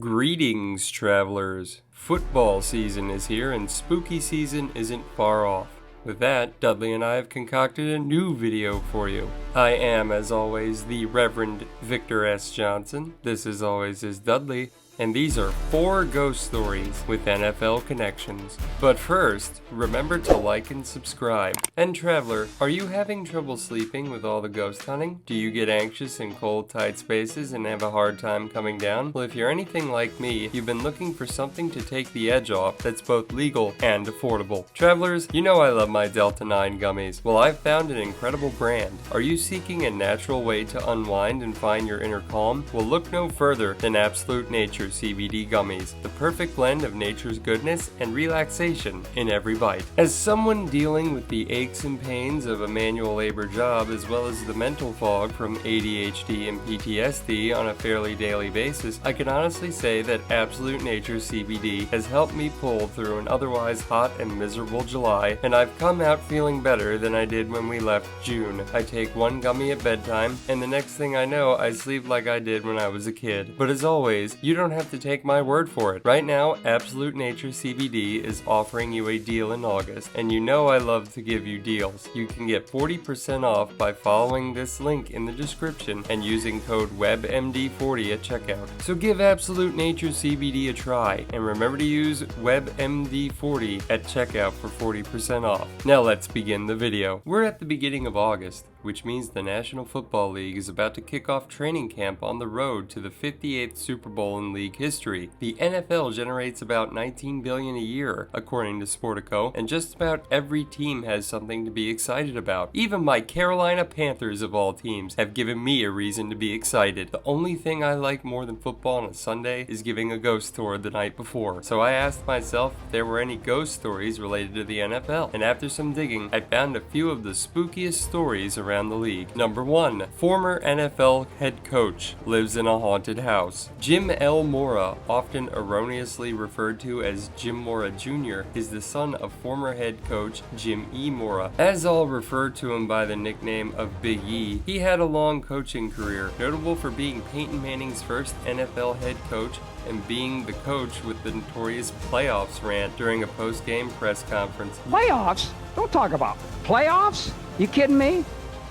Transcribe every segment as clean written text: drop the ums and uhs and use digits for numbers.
Greetings, travelers. Football season is here and spooky season isn't far off. With that, Dudley and I have concocted a new video for you. I am, as always, the Reverend Victor S. Johnson. This, as always, is Dudley. And these are 4 ghost stories with NFL connections. But first, remember to like and subscribe. And traveler, are you having trouble sleeping with all the ghost hunting? Do you get anxious in cold, tight spaces and have a hard time coming down? Well, if you're anything like me, you've been looking for something to take the edge off that's both legal and affordable. Travelers, you know I love my Delta 9 gummies. Well, I've found an incredible brand. Are you seeking a natural way to unwind and find your inner calm? Well, look no further than Absolute Nature CBD gummies, the perfect blend of nature's goodness and relaxation in every bite. As someone dealing with the aches and pains of a manual labor job, as well as the mental fog from ADHD and PTSD on a fairly daily basis, I can honestly say that Absolute Nature CBD has helped me pull through an otherwise hot and miserable July, and I've come out feeling better than I did when we left June. I take one gummy at bedtime, and the next thing I know, I sleep like I did when I was a kid. But as always, you don't have to take my word for it. Right now, Absolute Nature CBD is offering you a deal in August, and you know I love to give you deals. You can get 40% off by following this link in the description and using code WebMD40 at checkout. So give Absolute Nature CBD a try, and remember to use WebMD40 at checkout for 40% off. Now let's begin the video. We're at the beginning of August, which means the National Football League is about to kick off training camp on the road to the 58th Super Bowl in league history. The NFL generates about $19 billion a year, according to Sportico, and just about every team has something to be excited about. Even my Carolina Panthers, of all teams, have given me a reason to be excited. The only thing I like more than football on a Sunday is giving a ghost tour the night before. So I asked myself if there were any ghost stories related to the NFL, and after some digging, I found a few of the spookiest stories around the league. Number 1. Former NFL head coach lives in a haunted house. Jim L. Mora, often erroneously referred to as Jim Mora Jr., is the son of former head coach Jim E. Mora. As all refer to him by the nickname of Big E, he had a long coaching career, notable for being Peyton Manning's first NFL head coach and being the coach with the notorious playoffs rant during a post-game press conference. Playoffs? Don't talk about playoffs. You kidding me?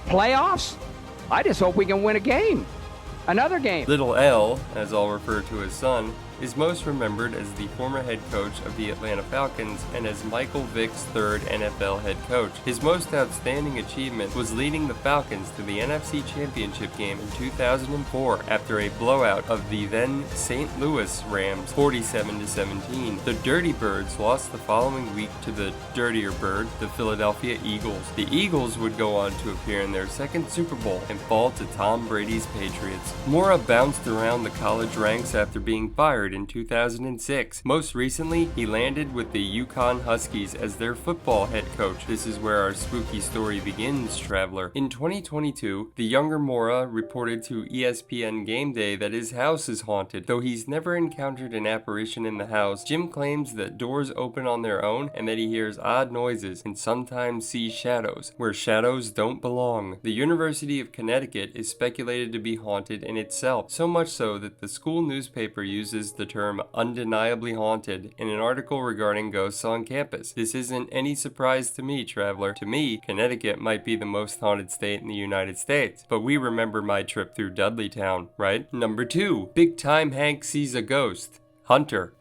Playoffs? I just hope we can win a game. Another game. Little L, as all refer to his son, is most remembered as the former head coach of the Atlanta Falcons and as Michael Vick's third NFL head coach. His most outstanding achievement was leading the Falcons to the NFC Championship game in 2004 after a blowout of the then St. Louis Rams 47-17. The Dirty Birds lost the following week to the Dirtier Bird, the Philadelphia Eagles. The Eagles would go on to appear in their second Super Bowl and fall to Tom Brady's Patriots. Mora bounced around the college ranks after being fired in 2006. Most recently, he landed with the Yukon Huskies as their football head coach. This is where our spooky story begins, traveler. In 2022, the younger Mora reported to ESPN Game Day that his house is haunted. Though he's never encountered an apparition in the house, Jim claims that doors open on their own and that he hears odd noises and sometimes sees shadows, where shadows don't belong. The University of Connecticut is speculated to be haunted in itself, so much so that the school newspaper uses the term undeniably haunted in an article regarding ghosts on campus. This isn't any surprise to me, traveler. To me, Connecticut might be the most haunted state in the United States, but we remember my trip through Dudleytown, right? Number 2. Big Time Hank sees a ghost. Hunter.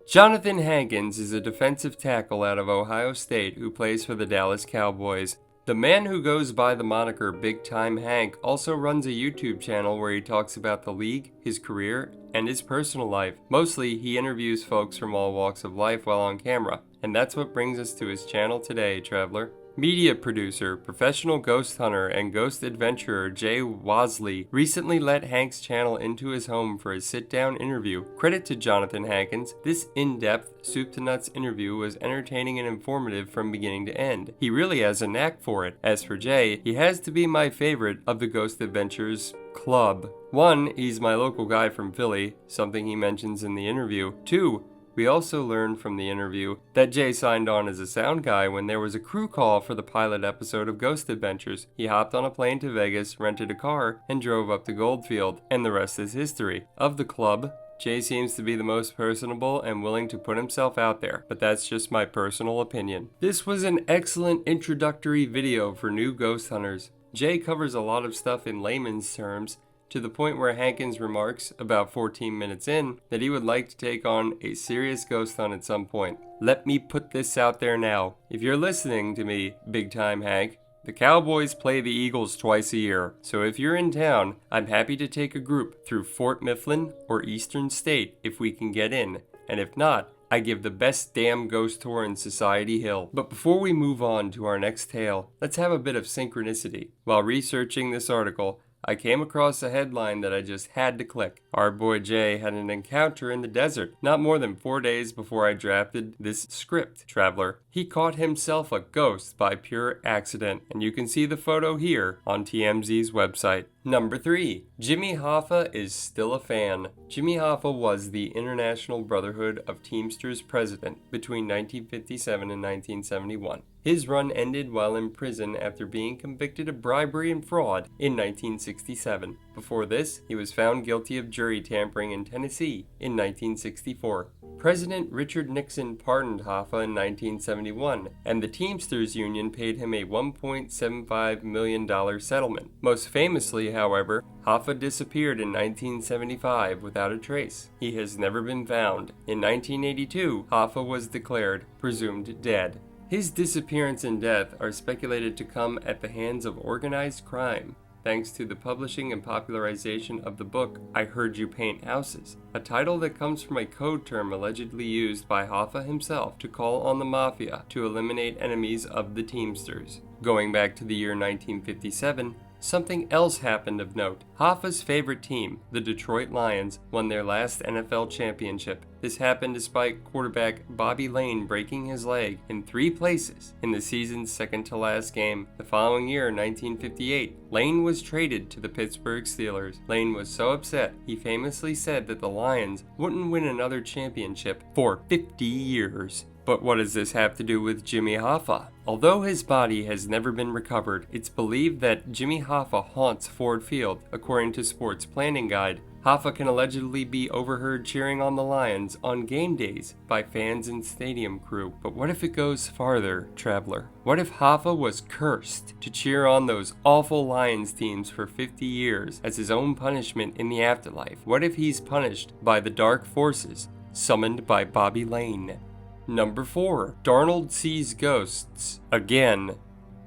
Jonathan Hankins is a defensive tackle out of Ohio State who plays for the Dallas Cowboys. The man who goes by the moniker Big Time Hank also runs a YouTube channel where he talks about the league, his career, and his personal life. Mostly, he interviews folks from all walks of life while on camera, and that's what brings us to his channel today, traveler. Media producer, professional ghost hunter, and ghost adventurer Jay Wasley recently let Hank's channel into his home for a sit-down interview. Credit to Jonathan Hankins, this in-depth, soup-to-nuts interview was entertaining and informative from beginning to end. He really has a knack for it. As for Jay, he has to be my favorite of the Ghost Adventures club. 1, he's my local guy from Philly, something he mentions in the interview. 2, we also learned from the interview that Jay signed on as a sound guy when there was a crew call for the pilot episode of Ghost Adventures. He hopped on a plane to Vegas, rented a car, and drove up to Goldfield, and the rest is history. Of the club, Jay seems to be the most personable and willing to put himself out there, but that's just my personal opinion. This was an excellent introductory video for new ghost hunters. Jay covers a lot of stuff in layman's terms, to the point where Hankins remarks, about 14 minutes in, that he would like to take on a serious ghost hunt at some point. Let me put this out there now. If you're listening to me, big time Hank, the Cowboys play the Eagles twice a year, so if you're in town, I'm happy to take a group through Fort Mifflin or Eastern State if we can get in, and if not, I give the best damn ghost tour in Society Hill. But before we move on to our next tale, let's have a bit of synchronicity. While researching this article, I came across a headline that I just had to click. Our boy Jay had an encounter in the desert not more than 4 days before I drafted this script, Traveler. He caught himself a ghost by pure accident, and you can see the photo here on TMZ's website. Number 3. Jimmy Hoffa is still a fan. Jimmy Hoffa was the International Brotherhood of Teamsters president between 1957 and 1971. His run ended while in prison after being convicted of bribery and fraud in 1967. Before this, he was found guilty of jury tampering in Tennessee in 1964. President Richard Nixon pardoned Hoffa in 1971, and the Teamsters Union paid him a $1.75 million settlement. Most famously, however, Hoffa disappeared in 1975 without a trace. He has never been found. In 1982, Hoffa was declared presumed dead. His disappearance and death are speculated to come at the hands of organized crime, thanks to the publishing and popularization of the book I Heard You Paint Houses, a title that comes from a code term allegedly used by Hoffa himself to call on the mafia to eliminate enemies of the Teamsters. Going back to the year 1957, something else happened of note. Hoffa's favorite team, the Detroit Lions, won their last NFL championship. This happened despite quarterback Bobby Lane breaking his leg in 3 places in the season's second-to-last game. The following year, 1958, Lane was traded to the Pittsburgh Steelers. Lane was so upset, he famously said that the Lions wouldn't win another championship for 50 years. But what does this have to do with Jimmy Hoffa? Although his body has never been recovered, it's believed that Jimmy Hoffa haunts Ford Field, according to Sports Planning Guide. Hoffa can allegedly be overheard cheering on the Lions on game days by fans and stadium crew. But what if it goes farther, Traveler? What if Hoffa was cursed to cheer on those awful Lions teams for 50 years as his own punishment in the afterlife? What if he's punished by the dark forces summoned by Bobby Lane? Number 4. Darnold sees ghosts. Again.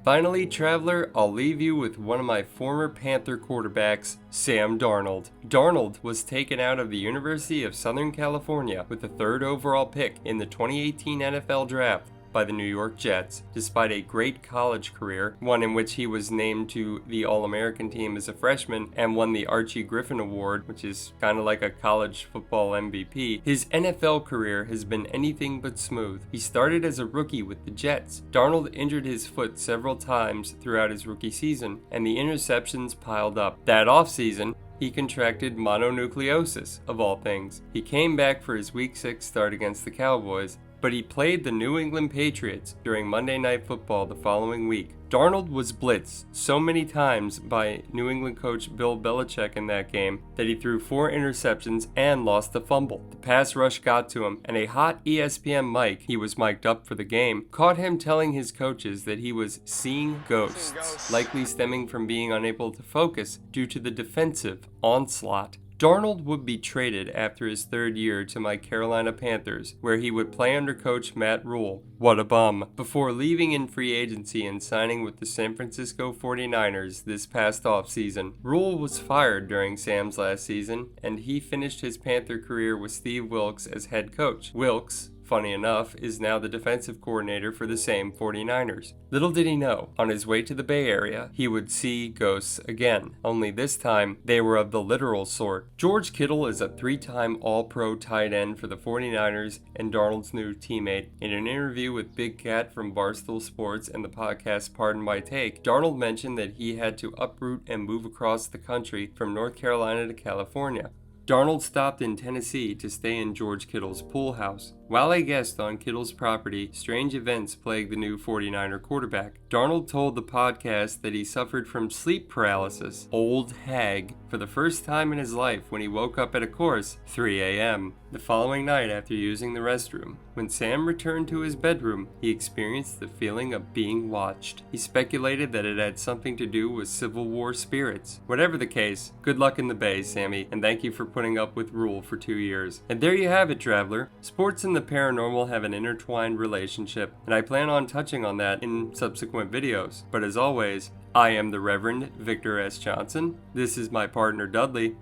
Finally, Traveler, I'll leave you with one of my former Panther quarterbacks, Sam Darnold. Darnold was taken out of the University of Southern California with the 3rd overall pick in the 2018 NFL Draft by the New York Jets, despite a great college career, one in which he was named to the All-American team as a freshman and won the Archie Griffin Award, which is kind of like a college football MVP. His NFL career has been anything but smooth. He started as a rookie with the Jets. Darnold injured his foot several times throughout his rookie season, and the interceptions piled up. That offseason, he contracted mononucleosis, of all things. He came back for his Week 6 start against the Cowboys, but he played the New England Patriots during Monday Night Football the following week. Darnold was blitzed so many times by New England coach Bill Belichick in that game that he threw 4 interceptions and lost a fumble. The pass rush got to him, and a hot ESPN mic, he was mic'd up for the game, caught him telling his coaches that he was seeing ghosts, likely stemming from being unable to focus due to the defensive onslaught. Darnold would be traded after his 3rd year to my Carolina Panthers, where he would play under coach Matt Rule. What a bum. Before leaving in free agency and signing with the San Francisco 49ers this past offseason. Rule was fired during Sam's last season, and he finished his Panther career with Steve Wilks as head coach. Wilks, funny enough, is now the defensive coordinator for the same 49ers. Little did he know, on his way to the Bay Area, he would see ghosts again, only this time they were of the literal sort. George Kittle is a 3-time All-Pro tight end for the 49ers and Darnold's new teammate. In an interview with Big Cat from Barstool Sports and the podcast Pardon My Take, Darnold mentioned that he had to uproot and move across the country from North Carolina to California. Darnold stopped in Tennessee to stay in George Kittle's pool house. While a guest on Kittle's property, strange events plagued the new 49er quarterback. Darnold told the podcast that he suffered from sleep paralysis, old hag, for the first time in his life when he woke up at, of course, 3 a.m. the following night after using the restroom. When Sam returned to his bedroom, he experienced the feeling of being watched. He speculated that it had something to do with Civil War spirits. Whatever the case, good luck in the Bay, Sammy, and thank you for putting up with Rule for 2 years. And there you have it, traveler. Sports and the paranormal have an intertwined relationship, and I plan on touching on that in subsequent videos. But as always, I am the Reverend Victor S. Johnson. This is my partner Dudley.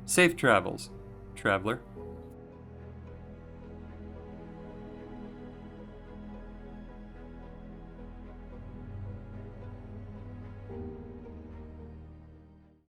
Safe travels, traveler.